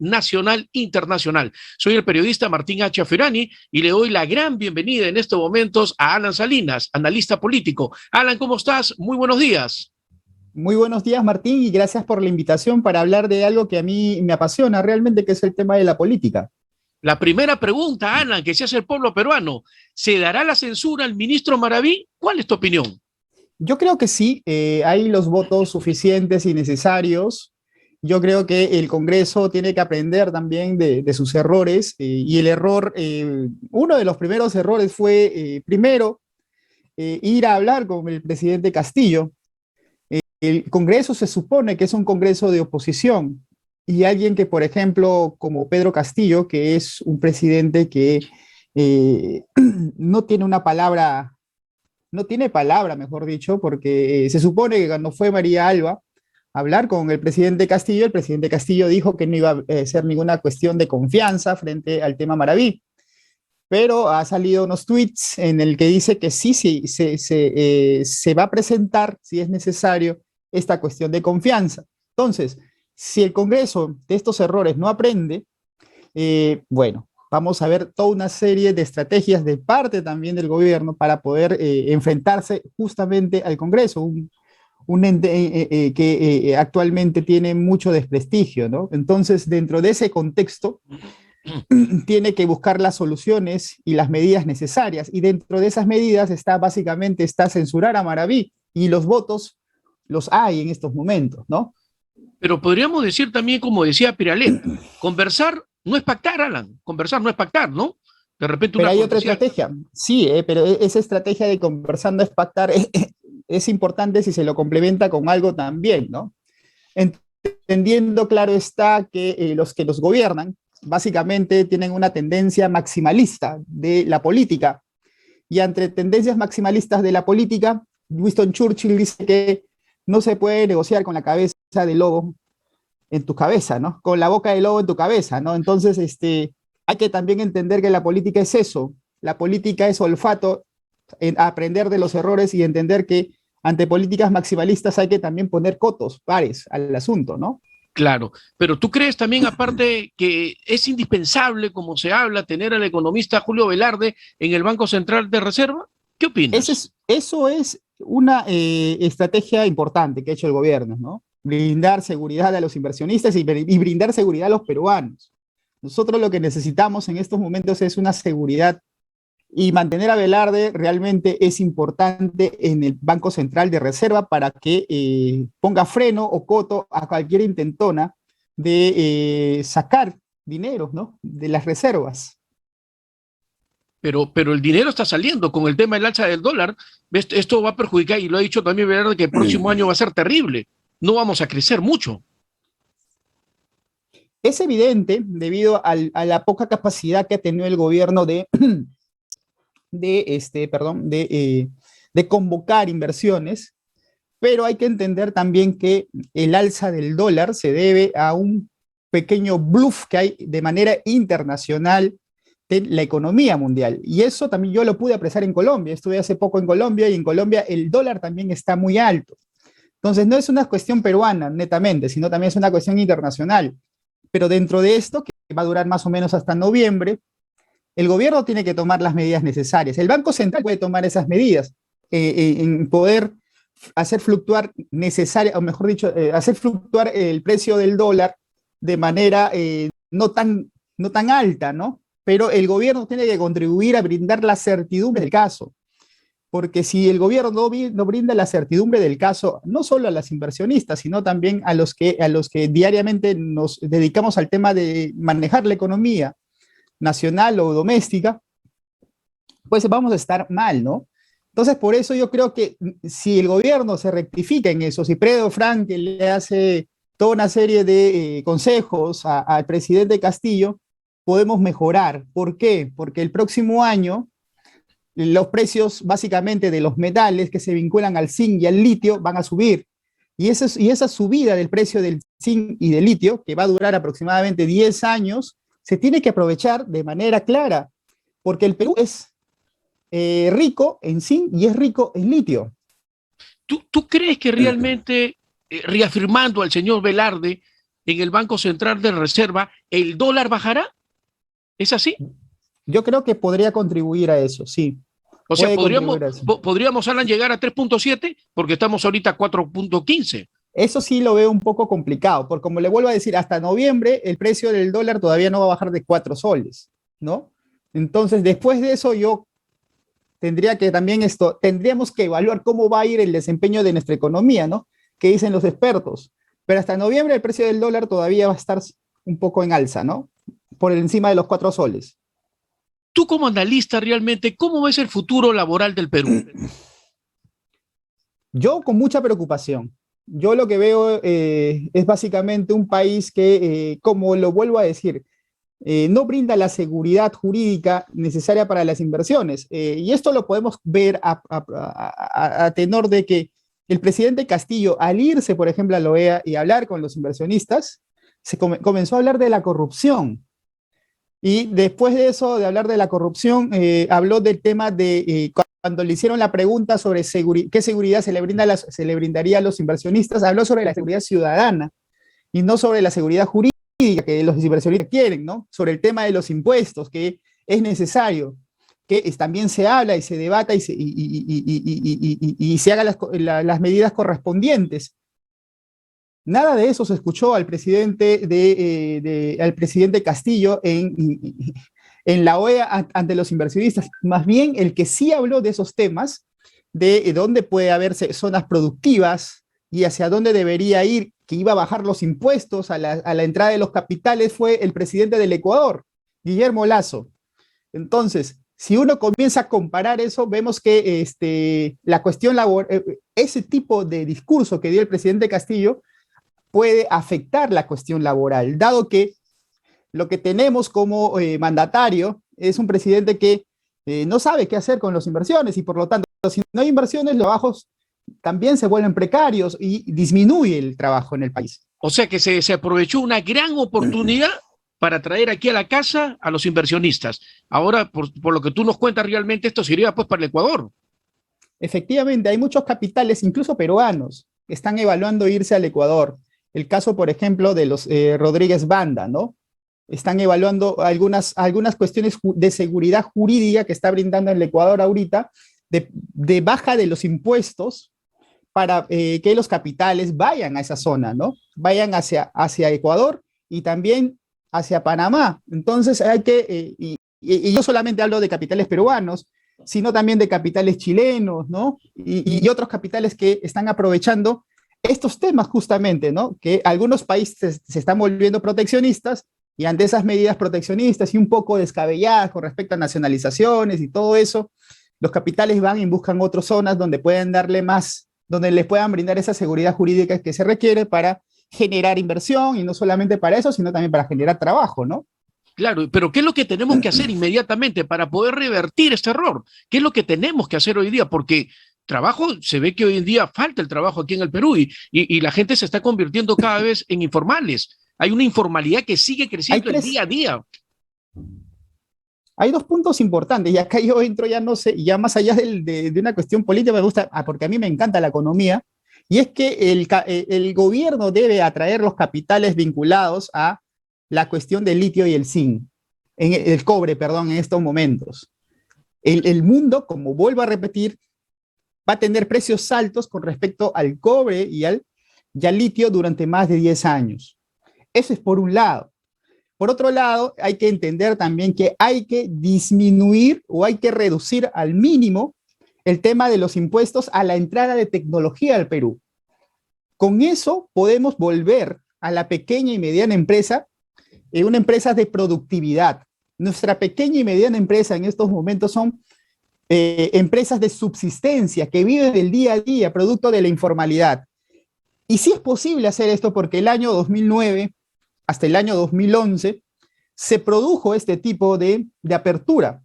nacional, internacional. Soy el periodista Martín H. Ferrani y le doy la gran bienvenida en estos momentos a Alan Salinas, analista político. Alan, ¿cómo estás? Muy buenos días. Muy buenos días, Martín, y gracias por la invitación para hablar de algo que a mí me apasiona realmente, que es el tema de la política. La primera pregunta, Alan, que se hace el pueblo peruano, ¿se dará la censura al ministro Maraví? ¿Cuál es tu opinión? Yo creo que sí, hay los votos suficientes y necesarios. Yo creo que el Congreso tiene que aprender también de sus errores, y el error, uno de los primeros errores fue, primero, ir a hablar con el presidente Castillo. El Congreso se supone que es un Congreso de oposición, y alguien que, por ejemplo, como Pedro Castillo, que es un presidente que eh, no tiene una palabra, no tiene palabra, mejor dicho, porque se supone que cuando fue María Alba a hablar con el presidente Castillo dijo que no iba a ser ninguna cuestión de confianza frente al tema Maraví, pero ha salido unos tweets en el que dice que sí, sí se va a presentar, si es necesario, esta cuestión de confianza. Entonces, si el Congreso de estos errores no aprende, bueno, vamos a ver toda una serie de estrategias de parte también del gobierno para poder enfrentarse justamente al Congreso, un ente que actualmente tiene mucho desprestigio, ¿no? Entonces, dentro de ese contexto, tiene que buscar las soluciones y las medidas necesarias, y dentro de esas medidas está básicamente está censurar a Maraví, y los votos los hay en estos momentos, ¿no? Pero podríamos decir también, como decía Piralet, conversar no es pactar, Alan, conversar no es pactar, ¿no? De repente Pero una hay otra cortesía. estrategia, sí, pero esa estrategia de conversar no es pactar, es importante si se lo complementa con algo también, ¿no? Entendiendo, claro está, que los que los gobiernan básicamente tienen una tendencia maximalista de la política, y entre tendencias maximalistas de la política, Winston Churchill dice que no se puede negociar con la cabeza del lobo en tu cabeza, ¿no? Con la boca del lobo en tu cabeza, ¿no? Entonces, hay que también entender que la política es eso. La política es olfato, aprender de los errores y entender que ante políticas maximalistas hay que también poner cotos, pares al asunto, ¿no? Claro, pero tú crees también, aparte, que es indispensable, como se habla, tener al economista Julio Velarde en el Banco Central de Reserva. ¿Qué opinas? Eso es una estrategia importante que ha hecho el gobierno, ¿no? Brindar seguridad a los inversionistas y brindar seguridad a los peruanos. Nosotros lo que necesitamos en estos momentos es una seguridad, y mantener a Velarde realmente es importante en el Banco Central de Reserva para que ponga freno o coto a cualquier intentona de sacar dinero, ¿no? De las reservas. Pero el dinero está saliendo con el tema del alza del dólar. Esto va a perjudicar, y lo ha dicho también Velarde, que el próximo año va a ser terrible. No vamos a crecer mucho. Es evidente, debido a la poca capacidad que ha tenido el gobierno de convocar inversiones, pero hay que entender también que el alza del dólar se debe a un pequeño bluff que hay de manera internacional de la economía mundial. Y eso también yo lo pude apreciar en Colombia. Estuve hace poco en Colombia, y en Colombia el dólar también está muy alto. Entonces, no es una cuestión peruana netamente, sino también es una cuestión internacional. Pero dentro de esto, que va a durar más o menos hasta noviembre, el gobierno tiene que tomar las medidas necesarias. El Banco Central puede tomar esas medidas, en poder hacer fluctuar necesaria, o mejor dicho, hacer fluctuar el precio del dólar de manera no tan alta, ¿no? Pero el gobierno tiene que contribuir a brindar la certidumbre del caso, porque si el gobierno no brinda la certidumbre del caso, no solo a las inversionistas, sino también a los que diariamente nos dedicamos al tema de manejar la economía nacional o doméstica, pues vamos a estar mal, ¿no? Entonces, por eso yo creo que si el gobierno se rectifica en eso, si Pedro Frank le hace toda una serie de consejos al presidente Castillo, podemos mejorar. ¿Por qué? Porque el próximo año los precios básicamente de los metales que se vinculan al zinc y al litio van a subir. Y esa subida del precio del zinc y del litio, que va a durar aproximadamente 10 años, se tiene que aprovechar de manera clara, porque el Perú es rico en zinc y es rico en litio. ¿Tú crees que realmente, reafirmando al señor Velarde, en el Banco Central de Reserva, ¿el dólar bajará? ¿Es así? Yo creo que podría contribuir a eso, sí. O sea, Puede contribuir a eso. podríamos, Alan, llegar a 3.7 porque estamos ahorita a 4.15. Eso sí lo veo un poco complicado, porque como le vuelvo a decir, hasta noviembre el precio del dólar todavía no va a bajar de 4 soles, ¿no? Entonces, después de eso, yo tendría que también tendríamos que evaluar cómo va a ir el desempeño de nuestra economía, ¿no? ¿Qué dicen los expertos? Pero hasta noviembre el precio del dólar todavía va a estar un poco en alza, ¿no? Por encima de los 4 soles. Tú como analista realmente, ¿cómo ves el futuro laboral del Perú? Yo con mucha preocupación. Yo lo que veo es básicamente un país que, como lo vuelvo a decir, no brinda la seguridad jurídica necesaria para las inversiones. Y esto lo podemos ver a tenor de que el presidente Castillo, al irse, por ejemplo, a la OEA y hablar con los inversionistas, comenzó a hablar de la corrupción. Y después de eso, de hablar de la corrupción, habló del tema de cuando le hicieron la pregunta sobre qué seguridad se le brindaría a los inversionistas, habló sobre la seguridad ciudadana y no sobre la seguridad jurídica que los inversionistas quieren, ¿no? Sobre el tema de los impuestos, que es necesario que también se habla y se debata y se hagan las medidas correspondientes. Nada de eso se escuchó al presidente Castillo en la OEA ante los inversionistas. Más bien, el que sí habló de esos temas, de dónde puede haber zonas productivas y hacia dónde debería ir, que iba a bajar los impuestos a la entrada de los capitales, fue el presidente del Ecuador, Guillermo Lasso. Entonces, si uno comienza a comparar eso, vemos que la cuestión laboral, ese tipo de discurso que dio el presidente Castillo, puede afectar la cuestión laboral, dado que lo que tenemos como mandatario es un presidente que no sabe qué hacer con las inversiones y por lo tanto, si no hay inversiones, los trabajos también se vuelven precarios y disminuye el trabajo en el país. O sea que se aprovechó una gran oportunidad para traer aquí a la casa a los inversionistas. Ahora, por lo que tú nos cuentas, realmente esto sería pues para el Ecuador. Efectivamente, hay muchos capitales, incluso peruanos, que están evaluando irse al Ecuador. El caso, por ejemplo, de los Rodríguez Banda, ¿no? Están evaluando algunas cuestiones de seguridad jurídica que está brindando el Ecuador ahorita, de baja de los impuestos para que los capitales vayan a esa zona, ¿no? Vayan hacia Ecuador y también hacia Panamá. Entonces hay que, y yo solamente hablo de capitales peruanos, sino también de capitales chilenos, ¿no? Y otros capitales que están aprovechando estos temas justamente, ¿no? Que algunos países se están volviendo proteccionistas y ante esas medidas proteccionistas y un poco descabelladas con respecto a nacionalizaciones y todo eso, los capitales van y buscan otras zonas donde pueden darle más, donde les puedan brindar esa seguridad jurídica que se requiere para generar inversión y no solamente para eso, sino también para generar trabajo, ¿no? Claro, pero ¿qué es lo que tenemos que hacer inmediatamente para poder revertir este error? ¿Qué es lo que tenemos que hacer hoy día? Porque trabajo, se ve que hoy en día falta el trabajo aquí en el Perú y la gente se está convirtiendo cada vez en informales. Hay una informalidad que sigue creciendo el día a día. Hay dos puntos importantes, y acá yo entro, ya no sé, ya más allá de una cuestión política, me gusta, porque a mí me encanta la economía, y es que el gobierno debe atraer los capitales vinculados a la cuestión del litio y el zinc, el cobre, perdón, en estos momentos. El mundo, como vuelvo a repetir, va a tener precios altos con respecto al cobre y al litio durante más de 10 años. Eso es por un lado. Por otro lado, hay que entender también que hay que disminuir o hay que reducir al mínimo el tema de los impuestos a la entrada de tecnología al Perú. Con eso podemos volver a la pequeña y mediana empresa, una empresa de productividad. Nuestra pequeña y mediana empresa en estos momentos son empresas de subsistencia que viven del día a día, producto de la informalidad. Y sí es posible hacer esto porque el año 2009 hasta el año 2011 se produjo este tipo de apertura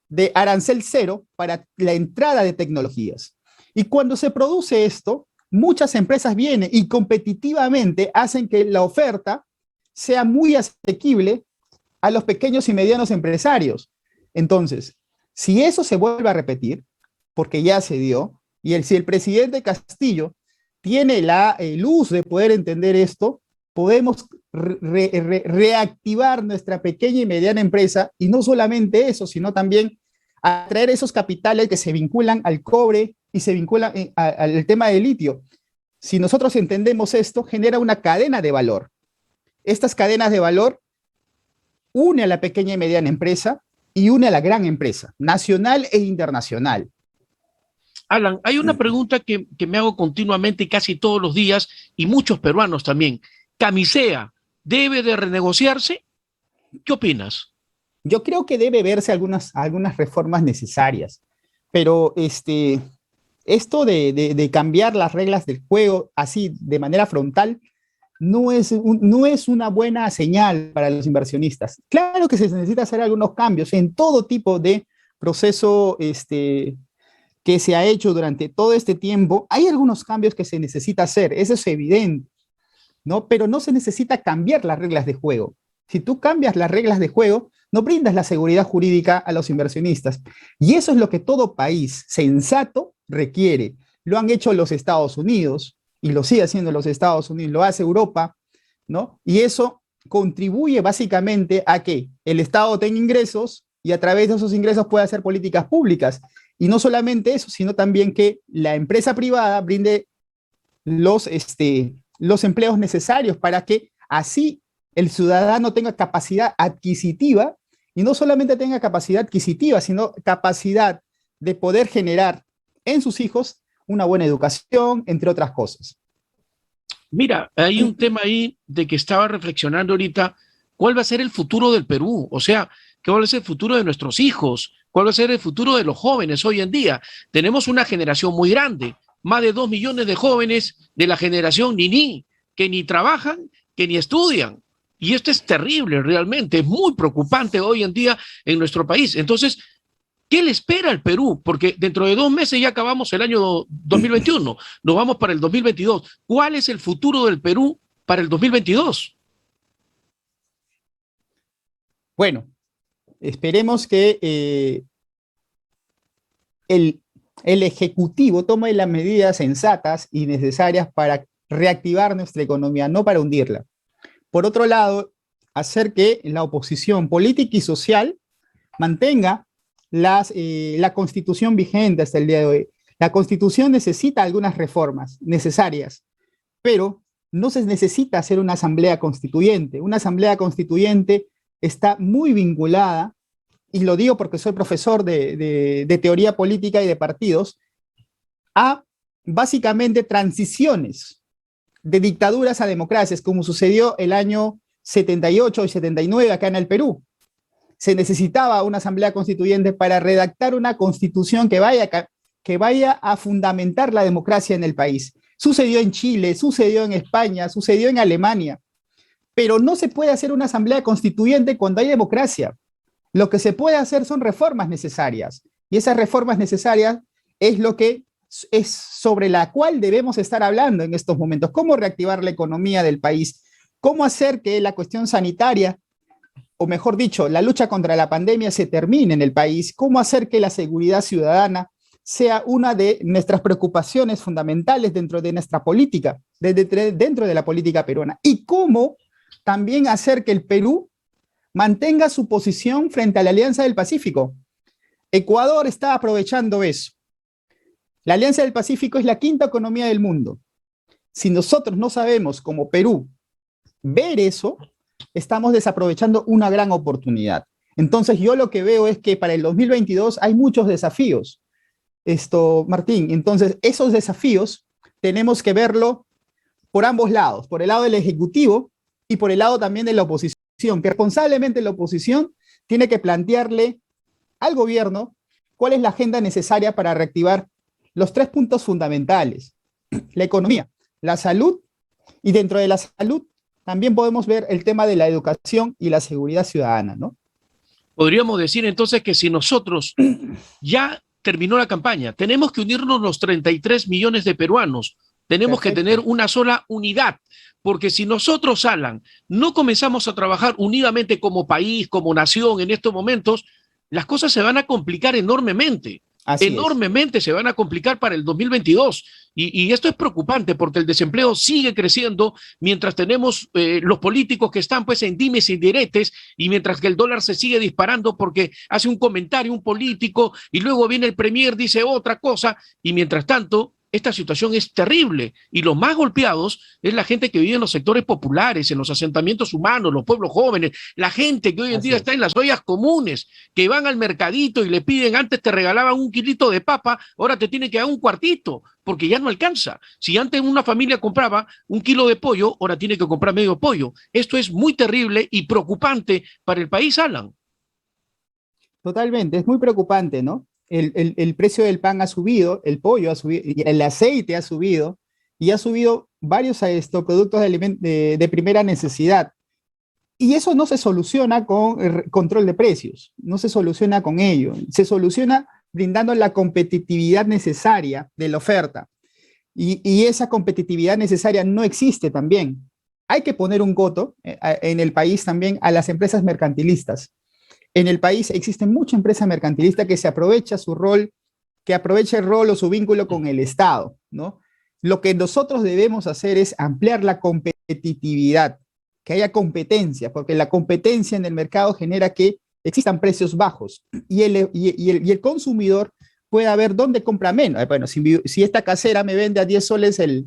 de arancel cero para la entrada de tecnologías. Y cuando se produce esto, muchas empresas vienen y competitivamente hacen que la oferta sea muy asequible a los pequeños y medianos empresarios. Entonces, si eso se vuelve a repetir, porque ya se dio, y si el presidente Castillo tiene la luz de poder entender esto, podemos reactivar nuestra pequeña y mediana empresa, y no solamente eso, sino también atraer esos capitales que se vinculan al cobre y se vinculan al tema del litio. Si nosotros entendemos esto, genera una cadena de valor. Estas cadenas de valor une a la pequeña y mediana empresa y une a la gran empresa, nacional e internacional. Alan, hay una pregunta que me hago continuamente y casi todos los días, y muchos peruanos también. ¿Camisea debe de renegociarse? ¿Qué opinas? Yo creo que debe verse algunas reformas necesarias, pero esto de cambiar las reglas del juego así de manera frontal no es una buena señal para los inversionistas. Claro que se necesita hacer algunos cambios en todo tipo de proceso que se ha hecho durante todo este tiempo. Hay algunos cambios que se necesita hacer, eso es evidente, ¿no? Pero no se necesita cambiar las reglas de juego. Si tú cambias las reglas de juego, no brindas la seguridad jurídica a los inversionistas. Y eso es lo que todo país sensato requiere. Lo han hecho los Estados Unidos y lo sigue haciendo los Estados Unidos, lo hace Europa, ¿no? Y eso contribuye básicamente a que el Estado tenga ingresos y a través de esos ingresos pueda hacer políticas públicas. Y no solamente eso, sino también que la empresa privada brinde los empleos necesarios para que así el ciudadano tenga capacidad adquisitiva, y no solamente tenga capacidad adquisitiva, sino capacidad de poder generar en sus hijos una buena educación, entre otras cosas. Mira, hay un tema ahí de que estaba reflexionando ahorita, ¿cuál va a ser el futuro del Perú? O sea, ¿qué va a ser el futuro de nuestros hijos? ¿Cuál va a ser el futuro de los jóvenes hoy en día? Tenemos una generación muy grande, más de 2 millones de jóvenes de la generación Nini, que ni trabajan, que ni estudian. Y esto es terrible realmente, es muy preocupante hoy en día en nuestro país. Entonces, ¿qué le espera al Perú? Porque dentro de 2 meses ya acabamos el año 2021, nos vamos para el 2022. ¿Cuál es el futuro del Perú para el 2022? Bueno, esperemos que el Ejecutivo tome las medidas sensatas y necesarias para reactivar nuestra economía, no para hundirla. Por otro lado, hacer que la oposición política y social mantenga la Constitución vigente hasta el día de hoy. La Constitución necesita algunas reformas necesarias, pero no se necesita hacer una asamblea constituyente. Una asamblea constituyente está muy vinculada, y lo digo porque soy profesor de teoría política y de partidos, a básicamente transiciones de dictaduras a democracias, como sucedió el año 78 y 79 acá en el Perú. Se necesitaba una asamblea constituyente para redactar una constitución que vaya a fundamentar la democracia en el país. Sucedió en Chile, sucedió en España, sucedió en Alemania, pero no se puede hacer una asamblea constituyente cuando hay democracia. Lo que se puede hacer son reformas necesarias, y esas reformas necesarias es lo que es sobre la cual debemos estar hablando en estos momentos. ¿Cómo reactivar la economía del país? ¿Cómo hacer que la cuestión sanitaria, o mejor dicho, la lucha contra la pandemia se termine en el país? ¿Cómo hacer que la seguridad ciudadana sea una de nuestras preocupaciones fundamentales dentro de nuestra política, dentro de la política peruana? ¿Y cómo también hacer que el Perú mantenga su posición frente a la Alianza del Pacífico? Ecuador está aprovechando eso. La Alianza del Pacífico es la quinta economía del mundo. Si nosotros no sabemos, como Perú, ver eso, estamos desaprovechando una gran oportunidad. Entonces, yo lo que veo es que para el 2022 hay muchos desafíos, Martín. Entonces, esos desafíos tenemos que verlo por ambos lados, por el lado del Ejecutivo y por el lado también de la oposición, que responsablemente la oposición tiene que plantearle al gobierno cuál es la agenda necesaria para reactivar los 3 puntos fundamentales: la economía, la salud, y dentro de la salud también podemos ver el tema de la educación y la seguridad ciudadana, ¿no? Podríamos decir entonces que si nosotros ya terminó la campaña, tenemos que unirnos los 33 millones de peruanos, tenemos Perfecto. Que tener una sola unidad, porque si nosotros, Alan, no comenzamos a trabajar unidamente como país, como nación en estos momentos, las cosas se van a complicar enormemente. Así es. enormemente se van a complicar para el 2022. Y esto es preocupante porque el desempleo sigue creciendo mientras tenemos los políticos que están pues en dimes y diretes y mientras que el dólar se sigue disparando porque hace un comentario un político y luego viene el premier, dice otra cosa y mientras tanto esta situación es terrible y los más golpeados es la gente que vive en los sectores populares, en los asentamientos humanos, los pueblos jóvenes, la gente que hoy en Así día es. está en las ollas comunes, que van al mercadito y le piden, antes te regalaban un kilito de papa, ahora te tienen que dar un cuartito, porque ya no alcanza. Si antes una familia compraba un kilo de pollo, ahora tiene que comprar medio pollo. Esto es muy terrible y preocupante para el país, Alan. Totalmente, es muy preocupante, ¿no? El precio del pan ha subido, el pollo ha subido, el aceite ha subido y ha subido varios productos de primera necesidad. Y eso no se soluciona con el control de precios, no se soluciona con ello, se soluciona brindando la competitividad necesaria de la oferta. Y esa competitividad necesaria no existe también. Hay que poner un coto en el país también a las empresas mercantilistas. En el país existe mucha empresa mercantilista que se aprovecha su rol, que aprovecha el rol o su vínculo con el Estado, ¿no? Lo que nosotros debemos hacer es ampliar la competitividad, que haya competencia, porque la competencia en el mercado genera que existan precios bajos y el consumidor pueda ver dónde compra menos. Bueno, si esta casera me vende a 10 soles el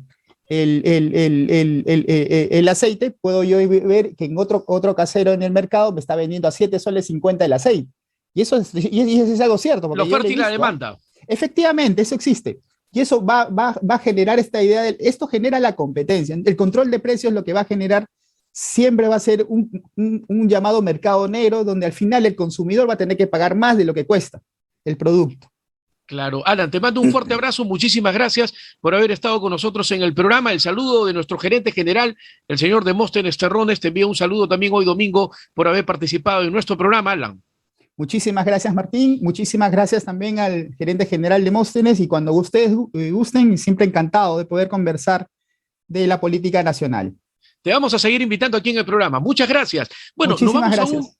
aceite, puedo yo ver que en otro casero en el mercado me está vendiendo a 7 soles 50 el aceite. Y eso es algo cierto, La porque yo lo oferta he y la visto. demanda. Efectivamente, eso existe. Y eso va a generar esta idea esto genera la competencia. El control de precios lo que va a generar siempre va a ser un llamado mercado negro, donde al final el consumidor va a tener que pagar más de lo que cuesta el producto. Claro, Alan, te mando un fuerte abrazo, muchísimas gracias por haber estado con nosotros en el programa. El saludo de nuestro gerente general, el señor Demóstenes Terrones, te envío un saludo también hoy domingo por haber participado en nuestro programa, Alan. Muchísimas gracias, Martín. Muchísimas gracias también al gerente general de Demóstenes y cuando ustedes gusten, siempre encantado de poder conversar de la política nacional. Te vamos a seguir invitando aquí en el programa. Muchas gracias. Bueno, nos Muchísimas vamos a un gracias.